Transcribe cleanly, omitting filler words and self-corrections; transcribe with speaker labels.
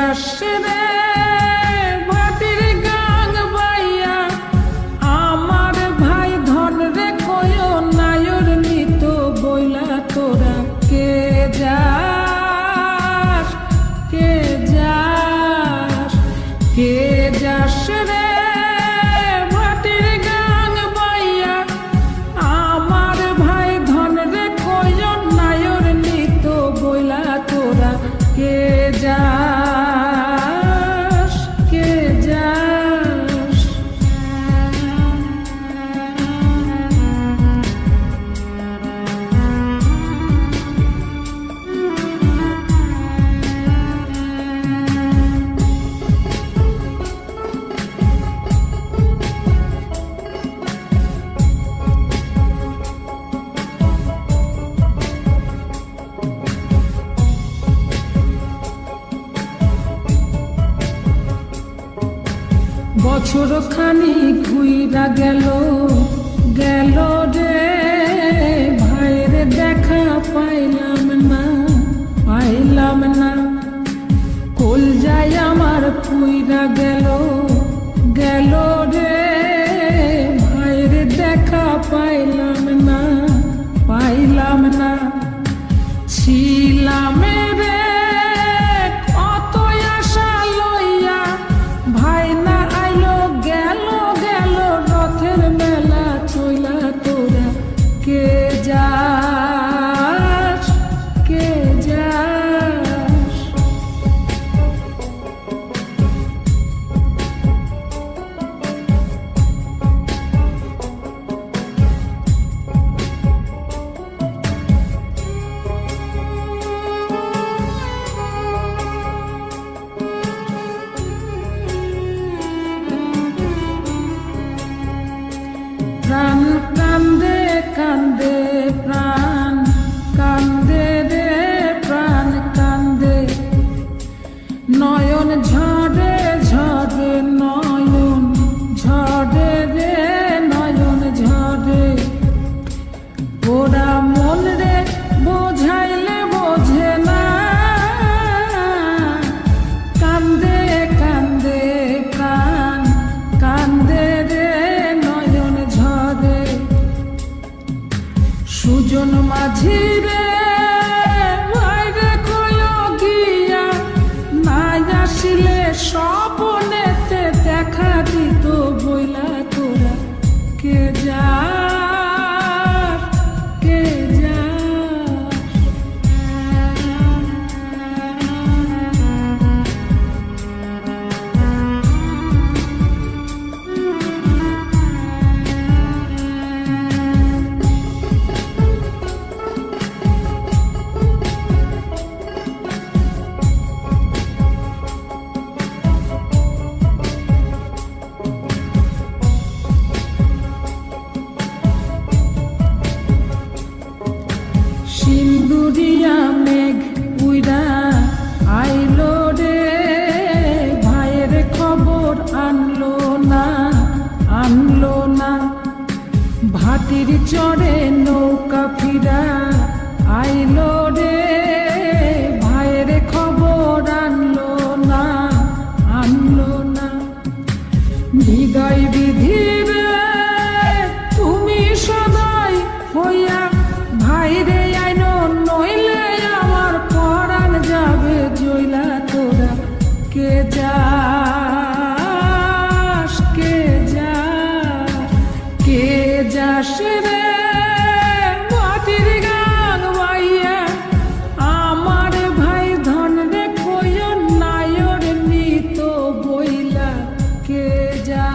Speaker 1: যাস রে ভাটির গাং বাইয়া আমার ভাই ধন রে কয় নায়র নিত বইলা তোরা কে যাস কে যাস কে যাস রে ভাটির গাং বাইয়া আমার ভাই ধন রে কয় নায়র নিত বইলা তোরা কে যাস কে যাস বছর খানি ঘুইরা গেল গেল রে ভাইয়ের দেখা পাইলাম না কোল যায় আমার পুইরা গেল গেল রে ভাইয়ের দেখা পাইলাম না ছিলাম রে কত আশা লইয়া ভাই না আইলো গেল গেল রথের মেলা চইলা তোরা কে যাস কে যাস প্রাণ কান্দে কান্দে প্রাণ কান্দে রে প্রাণ কান্দে নয়ন ঝরে ঝরে নয়ন ঝরে রে নয়ন ঝরে ওরা মন রে বোঝাইলে বোঝে না কান্দে কান্দে প্রাণ কান্দে রে নয়ন ঝরে সুজন মাঝি রে ভাইরে কয় গিয়া নাই আসিলে স্বপনেতে দেখা দিত বইলা তোরা কে যাস কে যাস সিন্দুরিয়া মেঘ উইরা আইলো রে ভাইয়ের খবর আনলো না ভাটির চড়ে নৌকা ফিরা আইলো রে ভাইয়ের খবর আনলো না হৃদয় বিধিরে তুমি সদাই হইয়া ভাইরে আইনো নইলে আমার পরাণ যাবে জইলা তোরা কে যাস কে যাস কে যাস রে মাটির গান বাইয়া আমার ভাই ধন রে কয় নায়র নিত বইলা কে যা